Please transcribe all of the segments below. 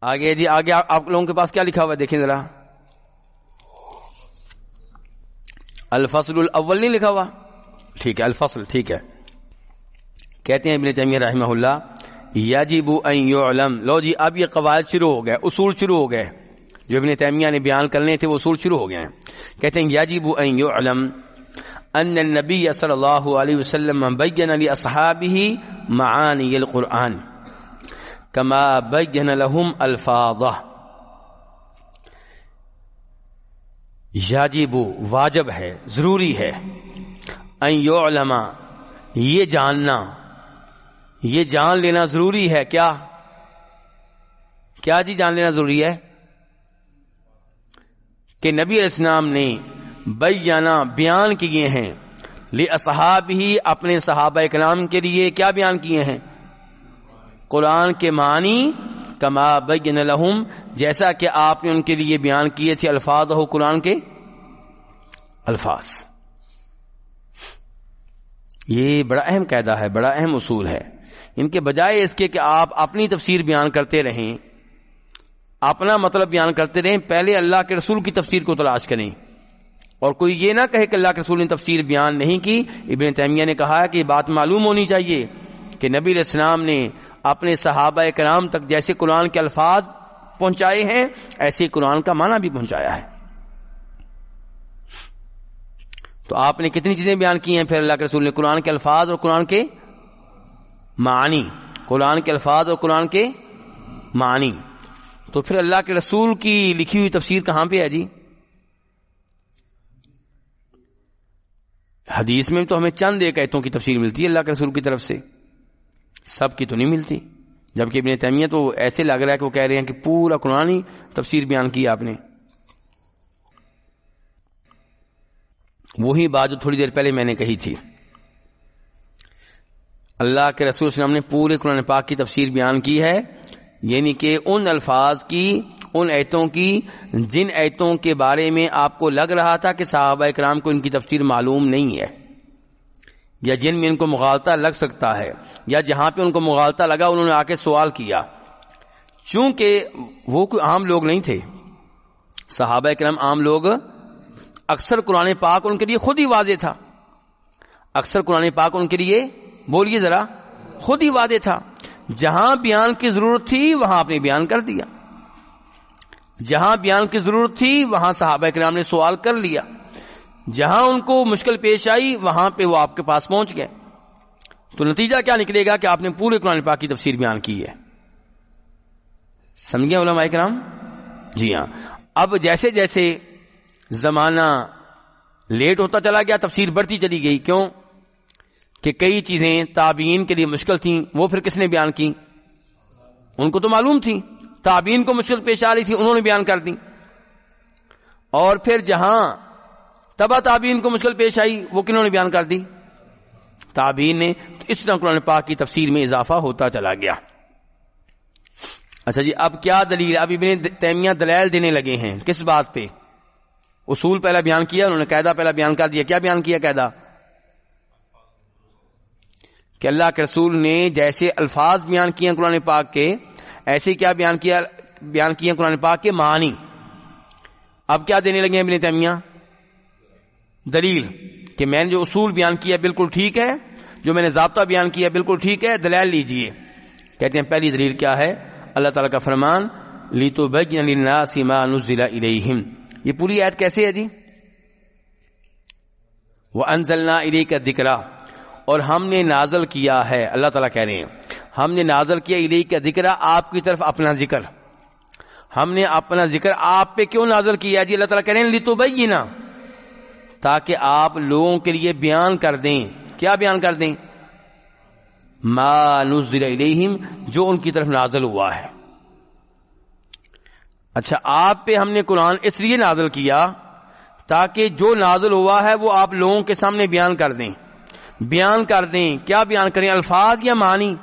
آگے جی آگے آپ لوگوں کے پاس کیا لکھا ہوا ہے دیکھیں ذرا. الفصل الاول نہیں لکھا ہوا؟ ٹھیک ہے الفصل ٹھیک ہے. کہتے ہیں ابن تیمیہ رحمہ اللہ یجب ان یعلم. لو جی اب یہ قواعد شروع ہو گئے, اصول شروع ہو گئے, جو ابن تیمیہ نے بیان کرنے تھے وہ اصول شروع ہو گئے ہیں. کہتے ہیں یجب ان یعلم ان النبی صلی اللہ علیہ وسلم بین لاصحابہ معانی القرآن کما بین لهم الفاظہ. یجب واجب ہے, ضروری ہے, ان یعلم یہ جاننا, یہ جان لینا ضروری ہے. کیا کیا جی جان لینا ضروری ہے کہ نبی علیہ السلام نے بیان کیے ہیں لاصحابہ اپنے صحابہ کرام کے لیے. کیا بیان کیے ہیں؟ قرآن کے معنی کما بین لہم جیسا کہ آپ نے ان کے لیے بیان کیے تھے الفاظ ہو قرآن کے الفاظ. یہ بڑا اہم قاعدہ ہے, بڑا اہم اصول ہے. ان کے بجائے اس کے کہ آپ اپنی تفسیر بیان کرتے رہیں, اپنا مطلب بیان کرتے رہیں, پہلے اللہ کے رسول کی تفسیر کو تلاش کریں. اور کوئی یہ نہ کہے کہ اللہ کے رسول نے تفسیر بیان نہیں کی. ابن تیمیہ نے کہا ہے کہ یہ بات معلوم ہونی چاہیے کہ نبی علیہ السلام نے اپنے صحابہ کرام تک جیسے قرآن کے الفاظ پہنچائے ہیں ایسے قرآن کا معنی بھی پہنچایا ہے. تو آپ نے کتنی چیزیں بیان کی ہیں پھر اللہ کے رسول نے؟ قرآن کے الفاظ اور قرآن کے معنی, قرآن کے الفاظ اور قرآن کے معنی. تو پھر اللہ کے رسول کی لکھی ہوئی تفسیر کہاں پہ ہے جی؟ حدیث میں تو ہمیں چند ایک آیتوں کی تفسیر ملتی ہے اللہ کے رسول کی طرف سے, سب کی تو نہیں ملتی. جبکہ ابن تیمیہ تو ایسے لگ رہا ہے کہ وہ کہہ رہے ہیں کہ پورا قرآن ہی تفسیر بیان کی آپ نے. وہی بات جو تھوڑی دیر پہلے میں نے کہی تھی, اللہ کے رسول صلی اللہ علیہ وسلم نے پورے قرآن پاک کی تفسیر بیان کی ہے, یعنی کہ ان الفاظ کی, ان ایتوں کی جن ایتوں کے بارے میں آپ کو لگ رہا تھا کہ صحابہ کرام کو ان کی تفسیر معلوم نہیں ہے, یا جن میں ان کو مغالطہ لگ سکتا ہے, یا جہاں پہ ان کو مغالطہ لگا انہوں نے آ کے سوال کیا. چونکہ وہ کوئی عام لوگ نہیں تھے, صحابہ کرام عام لوگ, اکثر قرآن پاک ان کے لیے خود ہی واضح تھا, اکثر قرآن پاک ان کے لیے, بولیے ذرا, خود ہی واضح تھا. جہاں بیان کی ضرورت تھی وہاں آپ نے بیان کر دیا, جہاں بیان کی ضرورت تھی وہاں صحابہ کرام نے سوال کر لیا, جہاں ان کو مشکل پیش آئی وہاں پہ وہ آپ کے پاس پہنچ گئے. تو نتیجہ کیا نکلے گا کہ آپ نے پورے قرآن پاک کی تفسیر بیان کی ہے. سمجھ گئے علماء کرام؟ جی ہاں. اب جیسے جیسے زمانہ لیٹ ہوتا چلا گیا تفسیر بڑھتی چلی گئی. کیوں؟ کہ کئی چیزیں تابعین کے لیے مشکل تھیں, وہ پھر کس نے بیان کی؟ ان کو تو معلوم تھی, تابعین کو مشکل پیش آ رہی تھی, انہوں نے بیان کر دی. اور پھر جہاں تبع تابعین کو مشکل پیش آئی وہ کنہوں نے بیان کر دی؟ تابعین نے. تو اس طرح قرآن پاک کی تفسیر میں اضافہ ہوتا چلا گیا. اچھا جی, اب کیا دلیل؟ اب ابن تیمیہ دلائل دینے لگے ہیں. کس بات پہ؟ اصول پہلا بیان کیا انہوں نے, قاعدہ پہلا بیان کر دیا. کیا بیان کیا قاعدہ؟ کہ اللہ کے رسول نے جیسے الفاظ بیان کیے ہیں قرآن پاک کے, ایسے کیا بیان کیے قرآن پاک کے معنی. اب کیا دینے لگے ہیں ابن تیمیہ؟ دلیل کہ میں نے جو اصول بیان کیا بالکل ٹھیک ہے, جو میں نے ضابطہ بیان کیا بالکل ٹھیک ہے, دلائل لیجئے. کہتے ہیں پہلی دلیل کیا ہے؟ اللہ تعالیٰ کا فرمان لِتُبَيِّنَ لِلنَّاسِ مَا نُزِّلَ إِلَيْهِمْ. یہ پوری آیت کیسے ہے جی؟ وَأَنزَلْنَا إِلَيْكَ الذِّكْرَ, اور ہم نے نازل کیا ہے, اللہ تعالیٰ کہہ رہے ہیں ہم نے نازل کیا الیک ذکر, آپ کی طرف اپنا ذکر. ہم نے اپنا ذکر آپ پہ کیوں نازل کیا جی؟ اللہ تعالیٰ کہہ رہے ہیں لتبین, تاکہ آپ لوگوں کے لیے بیان کر دیں. کیا بیان کر دیں؟ ما نزل الیہم, جو ان کی طرف نازل ہوا ہے. اچھا, آپ پہ ہم نے قرآن اس لیے نازل کیا تاکہ جو نازل ہوا ہے وہ آپ لوگوں کے سامنے بیان کر دیں. بیان کر دیں. کیا بیان کریں؟ الفاظ یا معنی؟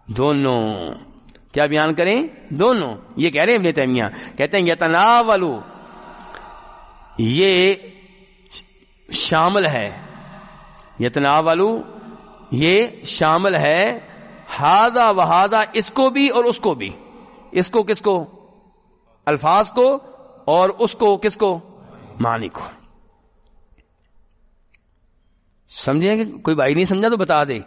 دونوں. کیا بیان کریں؟ دونوں. یہ کہہ رہے ہیں ابن تیمیہ, کہتے ہیں یتناولو, یہ شامل ہے, یتناولو یہ شامل ہے, ہذا و ہذا, اس کو بھی اور اس کو بھی. اس کو کس کو؟ الفاظ کو، اور اس کو کس کو؟ معنی کو. سمجھیں کہ کوئی بھائی نہیں سمجھا تو بتا دے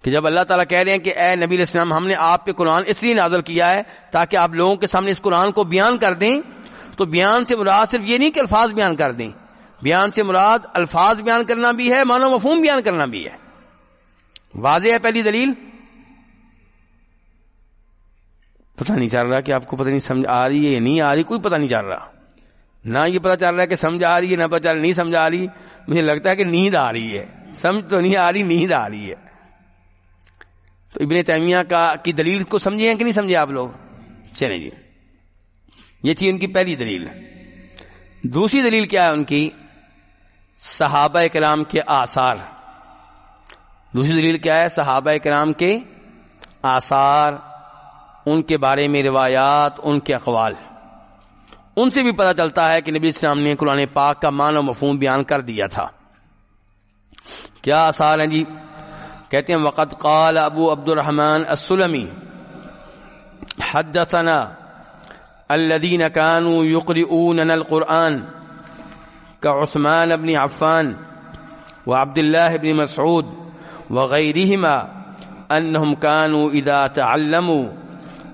کہ جب اللہ تعالیٰ کہہ رہے ہیں کہ اے نبی علیہ السلام ہم نے آپ پہ قرآن اس لیے نازل کیا ہے تاکہ آپ لوگوں کے سامنے اس قرآن کو بیان کر دیں، تو بیان سے مراد صرف یہ نہیں کہ الفاظ بیان کر دیں، بیان سے مراد الفاظ بیان کرنا بھی ہے، معنی و مفہوم بیان کرنا بھی ہے. واضح ہے پہلی دلیل؟ پتہ نہیں چل رہا کہ آپ کو پتہ نہیں سمجھ آ رہی ہے یا نہیں آ رہی، کوئی پتہ نہیں چل رہا. نہ یہ پتہ چل رہا ہے کہ سمجھ آ رہی ہے، نہ پتہ چل نہیں سمجھ آ رہی. مجھے لگتا ہے کہ نیند آ رہی ہے، سمجھ تو نہیں آ رہی، نیند آ رہی ہے. تو ابن تیمیہ کی دلیل کو سمجھے ہیں کہ نہیں سمجھے آپ لوگ؟ چلیں جی، یہ تھی ان کی پہلی دلیل. دوسری دلیل کیا ہے ان کی؟ صحابہ کرام کے آثار. دوسری دلیل کیا ہے؟ صحابہ کرام کے آثار، ان کے بارے میں روایات، ان کے اقوال. ان سے بھی پتہ چلتا ہے کہ نبی اسلام نے قرآن پاک کا معنی و مفہوم بیان کر دیا تھا. کیا آثار ہیں جی؟ کہتے ہیں وقد قال ابو عبد الرحمن السلمی حدثنا الذين كانوا يقرؤوننا القرآن كعثمان بن عفان وعبد الله بن مسعود وغيرهما أنهم كانوا إذا تعلموا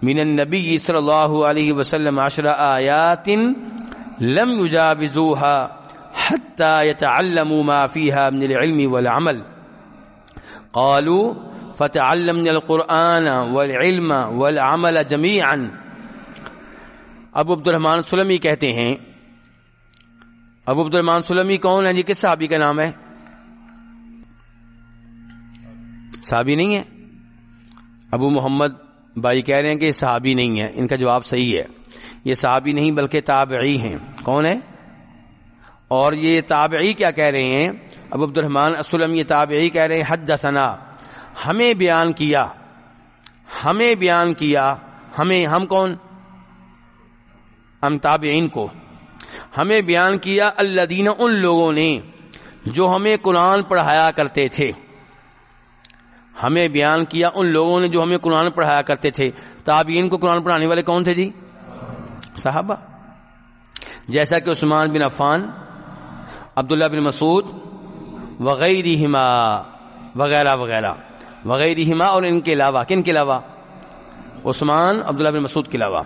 من النبي صلى الله عليه وسلم 10 آيات لم يجاوزوها حتى يتعلموا ما فيها من العلم والعمل. قالوا فتعلمنا القرآن والعلم والعمل جميعا. ابو عبد الرحمن سلمی کہتے ہیں، ابو عبد الرحمن سلمی کون ہے جی؟ کس صحابی کا نام ہے؟ صحابی نہیں ہے. ابو محمد بھائی کہہ رہے ہیں کہ یہ صحابی نہیں ہے. ان کا جواب صحیح ہے، یہ صحابی نہیں بلکہ تابعی ہیں. کون ہے؟ اور یہ تابعی کیا کہہ رہے ہیں؟ ابو عبد الرحمن السلمی تابعی کہہ رہے ہیں حدثنا، ہمیں بیان کیا، ہمیں بیان کیا. ہمیں، ہم کون؟ ہم تابعین کو. ہمیں بیان کیا الذین، ان لوگوں نے جو ہمیں قرآن پڑھایا کرتے تھے. ہمیں بیان کیا ان لوگوں نے جو ہمیں قرآن پڑھایا کرتے تھے. تابعین کو قرآن پڑھانے والے کون تھے جی؟ صحابہ. جیسا کہ عثمان بن عفان، عبداللہ بن مسعود وغیرہما، وغیرہ وغیرہ، وغیرہما، اور ان کے علاوہ. کن کے علاوہ؟ عثمان، عبداللہ بن مسعود کے علاوہ.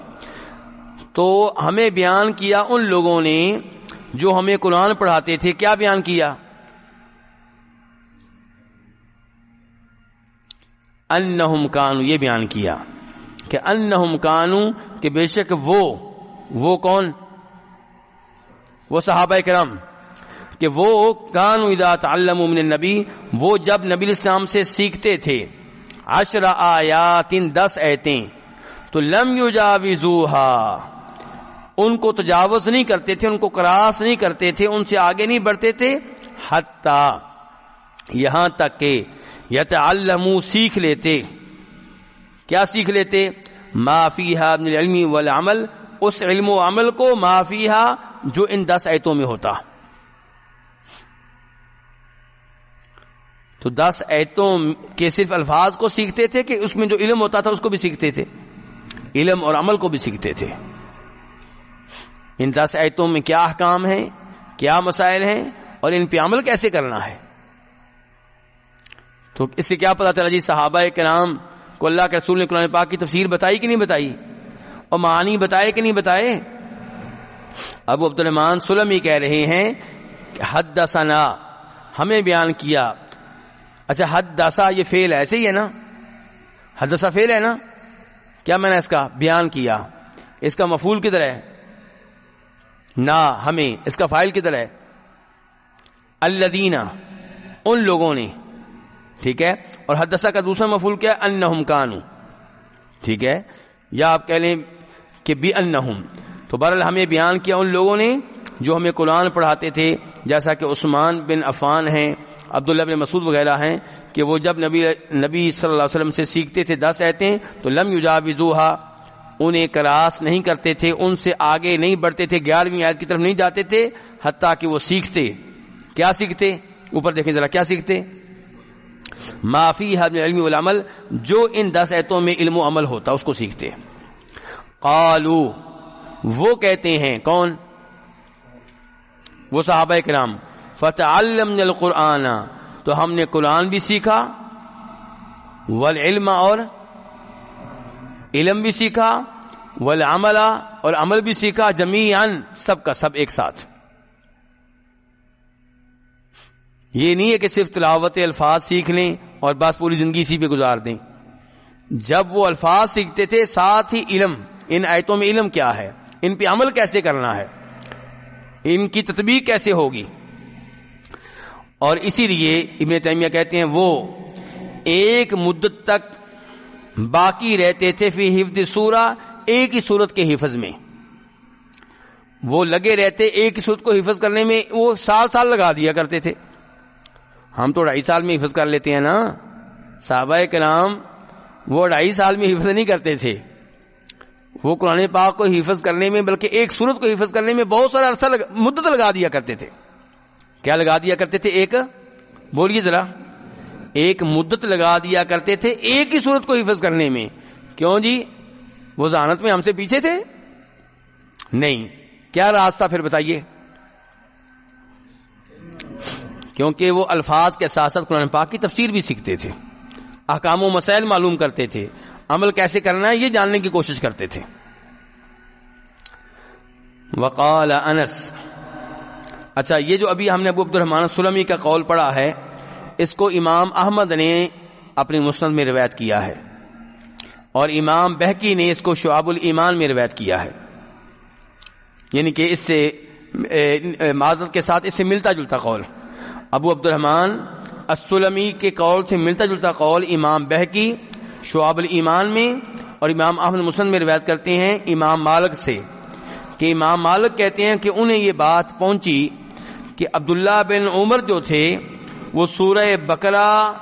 تو ہمیں بیان کیا ان لوگوں نے جو ہمیں قرآن پڑھاتے تھے. کیا بیان کیا؟ انہم کانوا، یہ بیان کیا کہ انہم کانوا، کہ بے شک وہ کون؟ وہ صحابہ کرام، کہ وہ کانوا اذا تعلموا من النبی، وہ جب نبی الاسلام سے سیکھتے تھے 10 آیات، 10 آیتیں، تو لم یجاوزوها، ان کو تجاوز نہیں کرتے تھے، ان کو کراس نہیں کرتے تھے، ان سے آگے نہیں بڑھتے تھے، حتی، یہاں تک کہ یتعلموا، سیکھ لیتے. کیا سیکھ لیتے؟ ما فیہا من العلم والعمل، اس علم و عمل کو، ما فیہا، جو ان 10 آیتوں میں ہوتا. تو 10 آیتوں کے صرف الفاظ کو سیکھتے تھے کہ اس میں جو علم ہوتا تھا اس کو بھی سیکھتے تھے، علم اور عمل کو بھی سیکھتے تھے. ان 10 آیتوں میں کیا احکام ہیں، کیا مسائل ہیں، اور ان پہ عمل کیسے کرنا ہے. تو اس سے کیا پتا چلا جی؟ صحابہ کرام کو اللہ کے رسول نے قرآن پاک کی تفسیر بتائی کہ نہیں بتائی، اور معانی بتائے کہ نہیں بتائے. ابو عبد الرحمن سلمی کہہ رہے ہیں حدثنا، ہمیں بیان کیا. اچھا، حدثا یہ فعل ایسے ہی ہے نا؟ حدثا فعل ہے نا؟ کیا میں نے اس کا بیان کیا، اس کا مفعول کدھر ہے؟ نا، ہمیں، اس کا فاعل کدھر ہے؟ الذین، ان لوگوں نے. ٹھیک ہے. اور حدثا کا دوسرا مفعول کیا ہے؟ انہم کانوا. ٹھیک ہے. یا آپ کہہ لیں کہ بی انہم. تو بہرحال ہمیں بیان کیا ان لوگوں نے جو ہمیں قرآن پڑھاتے تھے، جیسا کہ عثمان بن عفان ہیں، عبداللہ بن مسعود وغیرہ ہیں، کہ وہ جب نبی صلی اللہ علیہ وسلم سے سیکھتے تھے 10 آیتیں، تو لم یجاوزوها، انہیں کراس نہیں کرتے تھے، ان سے آگے نہیں بڑھتے تھے، 11ویں آیت کی طرف نہیں جاتے تھے، حتیٰ کہ وہ سیکھتے. کیا سیکھتے؟ اوپر دیکھیں ذرا، کیا سیکھتے؟ ما فیہا من العلم والعمل، جو ان 10 آیتوں میں علم و عمل ہوتا اس کو سیکھتے. قالو وہ کہتے ہیں، کون؟ وہ صحابہ کرام، فتعلمنا القرآن تو ہم نے قرآن بھی سیکھا، والعلم اور علم بھی سیکھا، والعمل اور عمل بھی سیکھا، جمیعاً سب کا سب ایک ساتھ. یہ نہیں ہے کہ صرف تلاوت الفاظ سیکھ لیں اور بس پوری زندگی اسی پہ گزار دیں. جب وہ الفاظ سیکھتے تھے ساتھ ہی علم، ان آیتوں میں علم کیا ہے، ان پہ عمل کیسے کرنا ہے، ان کی تطبیق کیسے ہوگی. اور اسی لیے ابن تیمیہ کہتے ہیں وہ ایک مدت تک باقی رہتے تھے فی حفظ سورہ، ایک ہی سورت کے حفظ میں. وہ لگے رہتے ایک ہی سورت کو حفظ کرنے میں، وہ سال لگا دیا کرتے تھے. ہم تو 2.5 سال میں حفظ کر لیتے ہیں نا. صحابہ کرام وہ 2.5 سال میں حفظ نہیں کرتے تھے. وہ قرآن پاک کو حفظ کرنے میں، بلکہ ایک سورت کو حفظ کرنے میں بہت سارا عرصہ مدت لگا دیا کرتے تھے. کیا لگا دیا کرتے تھے؟ ایک، بولیے ذرا، ایک مدت لگا دیا کرتے تھے ایک ہی سورت کو حفظ کرنے میں. کیوں جی؟ وہ ذہانت میں ہم سے پیچھے تھے؟ نہیں. کیا راستہ پھر بتائیے؟ کیونکہ وہ الفاظ کے ساتھ ساتھ قرآن پاک کی تفسیر بھی سیکھتے تھے، احکام و مسائل معلوم کرتے تھے، عمل کیسے کرنا ہے یہ جاننے کی کوشش کرتے تھے. وقال انس، اچھا یہ جو ابھی ہم نے ابو عبد الرحمن السلمی کا قول پڑھا ہے، اس کو امام احمد نے اپنی مسند میں روایت کیا ہے، اور امام بہقی نے اس کو شعب الایمان میں روایت کیا ہے. یعنی کہ اس سے معذرت کے ساتھ اس سے ملتا جلتا قول، ابو عبد الرحمن السلمی کے قول سے ملتا جلتا قول امام بہقی شعب الایمان میں اور امام احمد مسند میں روایت کرتے ہیں امام مالک سے، کہ امام مالک کہتے ہیں کہ انہیں یہ بات پہنچی کہ عبداللہ بن عمر جو تھے وہ سورہ بقرہ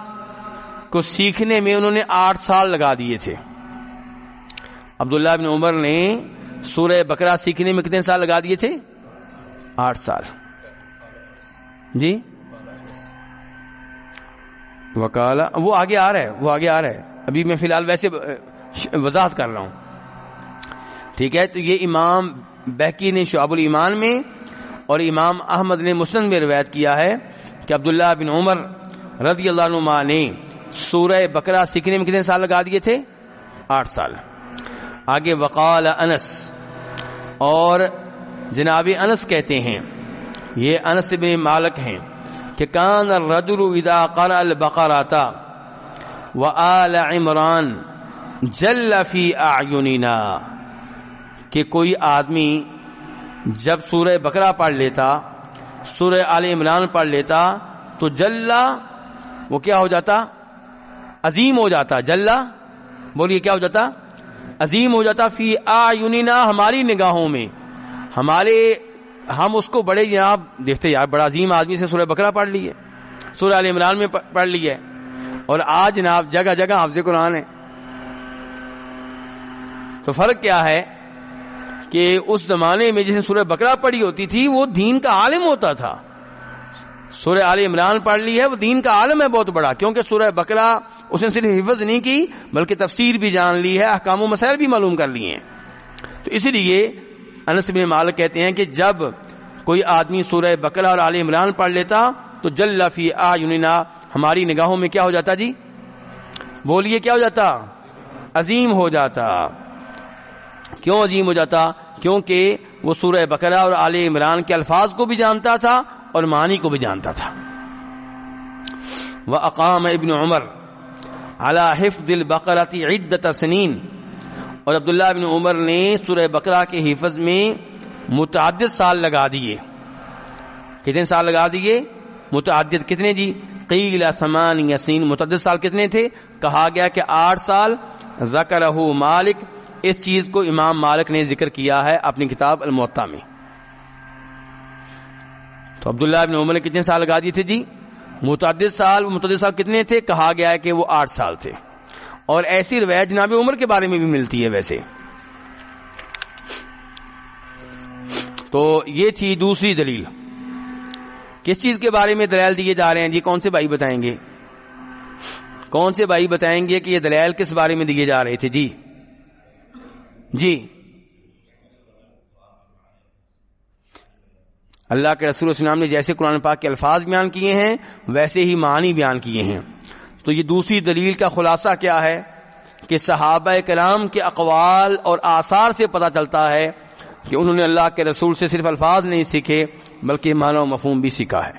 کو سیکھنے میں انہوں نے 8 سال لگا دیے تھے. عبداللہ بن عمر نے سورہ بقرہ سیکھنے میں کتنے سال لگا دیے تھے؟ 8 سال. جی وکالا وہ آگے آ رہا ہے، ابھی میں فی الحال ویسے وضاحت کر رہا ہوں. ٹھیک ہے، تو یہ امام بہقی نے شعب الایمان میں اور امام احمد نے مسند میں روایت کیا ہے کہ عبداللہ بن عمر رضی اللہ عنہما نے سورہ بقرہ سیکھنے میں کتنے سال لگا دیے تھے؟ 8 سال. آگے وقال انس، اور جناب انس کہتے ہیں، یہ انس بن مالک ہیں، کہ کان الرجل اذا قرأ البقرة وآل عمران جل فی اعیننا، کہ کوئی آدمی جب سورہ بقرہ پڑھ لیتا، سورہ آل عمران پڑھ لیتا تو جلا، وہ کیا ہو جاتا؟ عظیم ہو جاتا. جلا بولیے کیا ہو جاتا؟ عظیم ہو جاتا. فی اعیننا، ہماری نگاہوں میں، ہم اس کو بڑے جناب دیکھتے، یار بڑا عظیم آدمی سے سورہ بقرہ پڑھ لی ہے، سورہ آل عمران میں پڑھ لی ہے، اور آج جناب جگہ جگہ حافظ قرآن ہے. تو فرق کیا ہے کہ اس زمانے میں جس نے سورہ بقرہ پڑھی ہوتی تھی وہ دین کا عالم ہوتا تھا. سورہ آل عمران پڑھ لی ہے، وہ دین کا عالم ہے بہت بڑا، کیونکہ سورہ بقرہ اس نے صرف حفظ نہیں کی بلکہ تفسیر بھی جان لی ہے، احکام و مسائل بھی معلوم کر لیے ہیں. تو اسی لیے انس بن مالک کہتے ہیں کہ جب کوئی آدمی سورہ بقرہ اور آل عمران پڑھ لیتا تو جل فی اعیننا، ہماری نگاہوں میں کیا ہو جاتا؟ جی بولیے کیا ہو جاتا؟ عظیم ہو جاتا. کیوں عظیم ہو جاتا؟ کیونکہ وہ سورہ بقرہ اور آل عمران کے الفاظ کو بھی جانتا تھا اور معنی کو بھی جانتا تھا. وَأَقَامَ ابن عمر عَلَى حِفْظِ الْبَقَرَةِ عِدَّةَ سنین، اور عبداللہ بن عمر نے سورہ بقرہ کے حفظ میں متعدد سال لگا دیے. کتنے سال لگا دیے؟ متعدد. کتنے جی؟ قیل 8 سنین. متعدد سال کتنے تھے؟ کہا گیا کہ 8 سال. ذکرہ مالک، اس چیز کو امام مالک نے ذکر کیا ہے اپنی کتاب الموطا میں. تو عبداللہ بن عمر نے کتنے سال لگا دیے تھے جی؟ متعدد سال. متعدد سال کتنے تھے؟ کہا گیا ہے کہ وہ 8 سال تھے. اور ایسی روایت جناب عمر کے بارے میں بھی ملتی ہے ویسے. تو یہ تھی دوسری دلیل. کس چیز کے بارے میں دلائل دیے جا رہے ہیں جی؟ کون سے بھائی بتائیں گے؟ کون سے بھائی بتائیں گے کہ یہ دلائل کس بارے میں دیے جا رہے تھے جی؟ جی اللہ کے رسول صلی اللہ علیہ وسلم نے جیسے قرآن پاک کے الفاظ بیان کیے ہیں ویسے ہی معنی بیان کیے ہیں۔ تو یہ دوسری دلیل کا خلاصہ کیا ہے کہ صحابہ کرام کے اقوال اور آثار سے پتہ چلتا ہے کہ انہوں نے اللہ کے رسول سے صرف الفاظ نہیں سیکھے بلکہ معنی و مفہوم بھی سیکھا ہے۔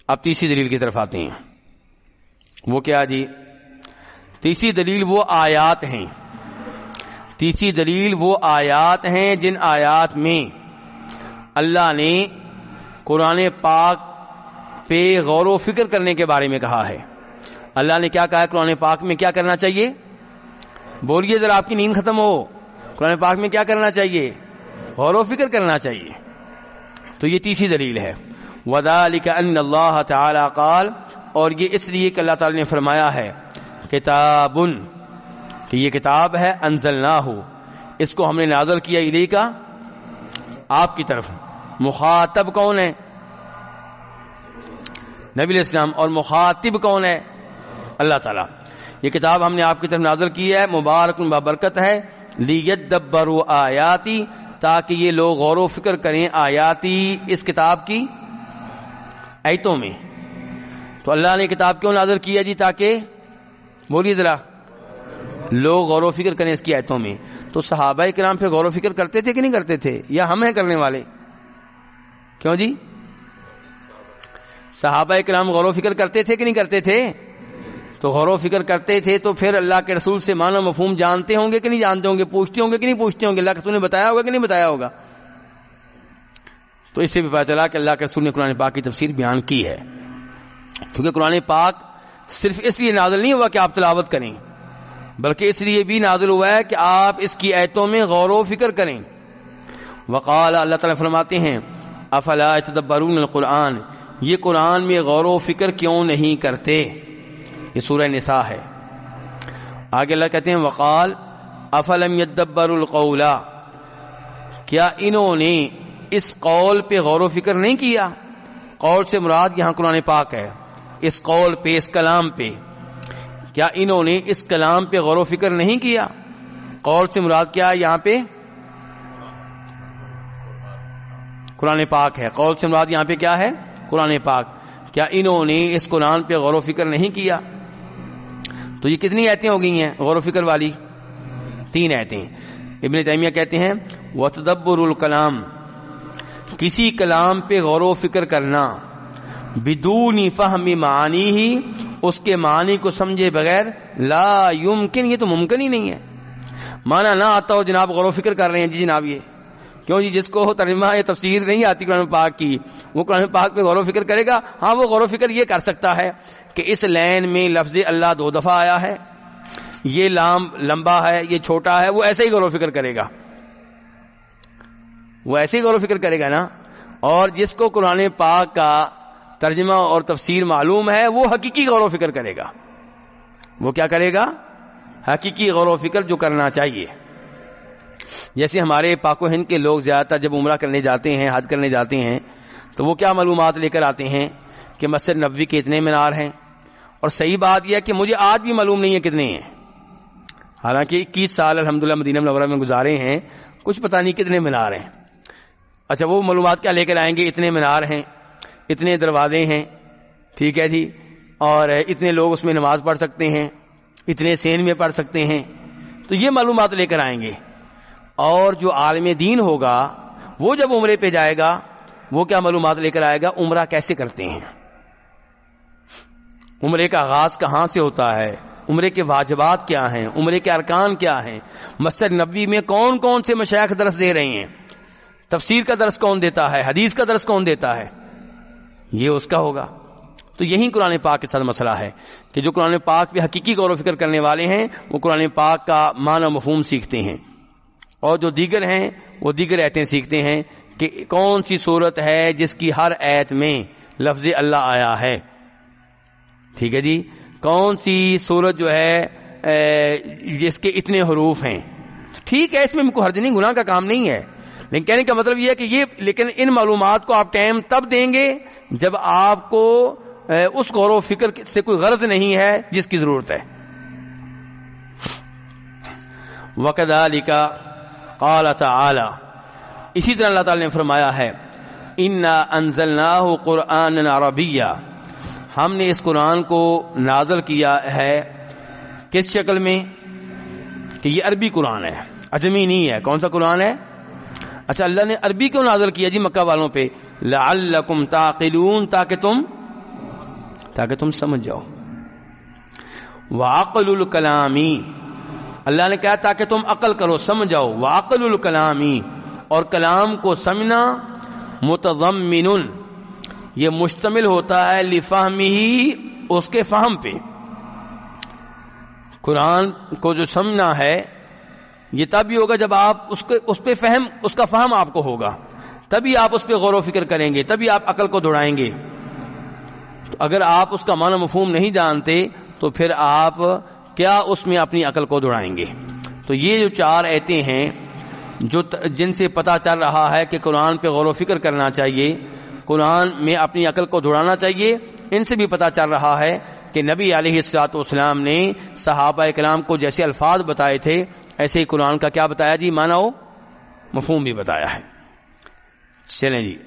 اب تیسری دلیل کی طرف آتے ہیں۔ وہ کیا جی؟ تیسری دلیل وہ آیات ہیں، تیسری دلیل وہ آیات ہیں جن آیات میں اللہ نے قرآن پاک پہ غور و فکر کرنے کے بارے میں کہا ہے۔ اللہ نے کیا کہا ہے قرآن پاک میں؟ کیا کرنا چاہیے؟ بولیے ذرا، آپ کی نیند ختم ہو۔ قرآن پاک میں کیا کرنا چاہیے؟ غور و فکر کرنا چاہیے۔ تو یہ تیسری دلیل ہے۔ وَذَلِكَ أَنَّ اللَّهَ تَعَالَى قال، اور یہ اس لیے کہ اللہ تعالی نے فرمایا ہے کتابن، کہ یہ کتاب ہے، انزلناہ، اس کو ہم نے نازل کیا الیک، آپ کی طرف۔ مخاطب کون ہے؟ نبی علیہ السلام۔ اور مخاطب کون ہے؟ اللہ تعالیٰ۔ یہ کتاب ہم نے آپ کی طرف نازل کی ہے، مبارک بابرکت ہے، لیدبروا آیاتی، تاکہ یہ لوگ غور و فکر کریں آیاتی، اس کتاب کی آیتوں میں۔ تو اللہ نے کتاب کیوں نازل کی ہے جی؟ تاکہ، بولیے ذرا، لوگ غور و فکر کریں اس کی آیتوں میں۔ تو صحابہ کرام پھر غور و فکر کرتے تھے کہ نہیں کرتے تھے، یا ہم ہیں کرنے والے؟ کیوں جی؟ صحابہ کرام غور و فکر کرتے تھے کہ نہیں کرتے تھے؟ تو غور و فکر کرتے تھے تو پھر اللہ کے رسول سے معنی مفہوم جانتے ہوں گے کہ نہیں جانتے ہوں گے، پوچھتے ہوں گے کہ نہیں پوچھتے ہوں گے، اللہ کے رسول نے بتایا ہوگا کہ نہیں بتایا ہوگا؟ تو اس سے بھی پتہ چلا کہ اللہ کے رسول نے قرآن پاک کی تفسیر بیان کی ہے، کیونکہ قرآن پاک صرف اس لیے نازل نہیں ہوا کہ آپ تلاوت کریں، بلکہ اس لیے بھی نازل ہوا ہے کہ آپ اس کی آیتوں میں غور و فکر کریں۔ وقال، اللہ تعالیٰ فرماتے ہیں افلا یتدبرون القرآن، یہ قرآن میں غور و فکر کیوں نہیں کرتے؟ یہ سورہ نساء ہے۔ آگے اللہ کہتے ہیں وقال افلم یدبروا القول، کیا انہوں نے اس قول پہ غور و فکر نہیں کیا؟ قول سے مراد یہاں قرآن پاک ہے، اس قول پہ، اس کلام پہ، کیا انہوں نے اس کلام پہ غور و فکر نہیں کیا؟ قول سے مراد کیا ہے یہاں پہ؟ قرآن پاک ہے۔ قول سے مراد یہاں پہ کیا ہے؟ قرآن پاک۔ کیا انہوں نے اس قرآن پہ غور و فکر نہیں کیا؟ تو یہ کتنی آیتیں ہو گئی ہیں غور و فکر والی؟ 3 آیتیں۔ ابن تیمیہ کہتے ہیں وَتَدَبُّرُ الْكَلَامِ، کسی کلام پہ غور و فکر کرنا، بدون فہم معانی ہی، اس کے معنی کو سمجھے بغیر، لا یمکن، یہ تو ممکن ہی نہیں ہے۔ معنی نہ آتا ہو جناب، غور و فکر کر رہے ہیں جی جناب، یہ کیوں جی؟ جس کو ترجمہ یا تفسیر نہیں آتی قرآن پاک کی، وہ قرآن پاک پہ غور و فکر کرے گا؟ ہاں، وہ غور و فکر یہ کر سکتا ہے کہ اس لائن میں لفظ اللہ 2 دفعہ آیا ہے، یہ لام لمبا ہے، یہ چھوٹا ہے، وہ ایسے ہی غور و فکر کرے گا، وہ ایسے ہی غور و فکر کرے گا نا۔ اور جس کو قرآن پاک کا ترجمہ اور تفسیر معلوم ہے، وہ حقیقی غور و فکر کرے گا۔ وہ کیا کرے گا؟ حقیقی غور و فکر جو کرنا چاہیے۔ جیسے ہمارے پاک و ہند کے لوگ زیادہ تر جب عمرہ کرنے جاتے ہیں، حج کرنے جاتے ہیں، تو وہ کیا معلومات لے کر آتے ہیں کہ مسجد نبوی کے اتنے مینار ہیں، اور صحیح بات یہ ہے کہ مجھے آج بھی معلوم نہیں ہے کتنے ہیں، حالانکہ 21 سال الحمدللہ مدینہ منورہ میں گزارے ہیں، کچھ پتہ نہیں کتنے مینار ہیں۔ اچھا، وہ معلومات کیا لے کر آئیں گے؟ اتنے مینار ہیں، اتنے دروازے ہیں، ٹھیک ہے جی، اور اتنے لوگ اس میں نماز پڑھ سکتے ہیں، اتنے سین میں پڑھ سکتے ہیں، تو یہ معلومات لے کر آئیں گے۔ اور جو عالم دین ہوگا وہ جب عمرے پہ جائے گا، وہ کیا معلومات لے کر آئے گا؟ عمرہ کیسے کرتے ہیں، عمرے کا آغاز کہاں سے ہوتا ہے، عمرے کے واجبات کیا ہیں، عمرے کے ارکان کیا ہیں، مسجد نبوی میں کون کون سے مشائخ درس دے رہے ہیں، تفسیر کا درس کون دیتا ہے، حدیث کا درس کون دیتا ہے، یہ اس کا ہوگا۔ تو یہی قرآن پاک کے ساتھ مسئلہ ہے کہ جو قرآن پاک پہ حقیقی غور و فکر کرنے والے ہیں، وہ قرآن پاک کا معنی مفہوم سیکھتے ہیں، اور جو دیگر ہیں وہ دیگر آیتیں سیکھتے ہیں کہ کون سی صورت ہے جس کی ہر آیت میں لفظ اللہ آیا ہے، ٹھیک ہے جی، کون سی صورت جو ہے جس کے اتنے حروف ہیں، ٹھیک ہے، اس میں کوئی حرج نہیں، گناہ کا کام نہیں ہے، لیکن کہنے کا مطلب یہ ہے کہ لیکن ان معلومات کو آپ ٹائم تب دیں گے جب آپ کو اس غور و فکر سے کوئی غرض نہیں ہے جس کی ضرورت ہے۔ وَكَذَلِكَ قال تعالی، اسی طرح اللہ تعالی نے فرمایا ہے انا انزلناہ قرآنا عربیا، ہم نے اس قرآن کو نازل کیا ہے کس شکل میں کہ یہ عربی قرآن ہے، عجمی نہیں ہے۔ کون سا قرآن ہے؟ اچھا اللہ نے عربی کیوں نازل کیا جی مکہ والوں پہ؟ لعلکم تعقلون، تاکہ تم سمجھ جاؤ۔ وعقل الکلامی، اللہ نے کہا تاکہ تم عقل کرو، سمجھ جاؤ۔ وعقل الکلامی، اور کلام کو سمجھنا، متضمن، یہ مشتمل ہوتا ہے لفہمہ، اس کے فہم پہ۔ قرآن کو جو سمجھنا ہے یہ تب ہی ہوگا جب آپ اس پہ فہم، اس کا فہم آپ کو ہوگا، تبھی آپ اس پہ غور و فکر کریں گے، تبھی آپ عقل کو دوڑائیں گے۔ تو اگر آپ اس کا معنی مفہوم نہیں جانتے تو پھر آپ کیا اس میں اپنی عقل کو دوڑائیں گے؟ تو یہ جو 4 آیتیں ہیں جن سے پتہ چل رہا ہے کہ قرآن پہ غور و فکر کرنا چاہیے، قرآن میں اپنی عقل کو دوڑانا چاہیے، ان سے بھی پتہ چل رہا ہے کہ نبی علیہ الصلوۃ والسلام نے صحابہ کرام کو جیسے الفاظ بتائے تھے ایسے ہی قرآن کا کیا بتایا جی؟ معنی و مفہوم بھی بتایا ہے۔ چلیں جی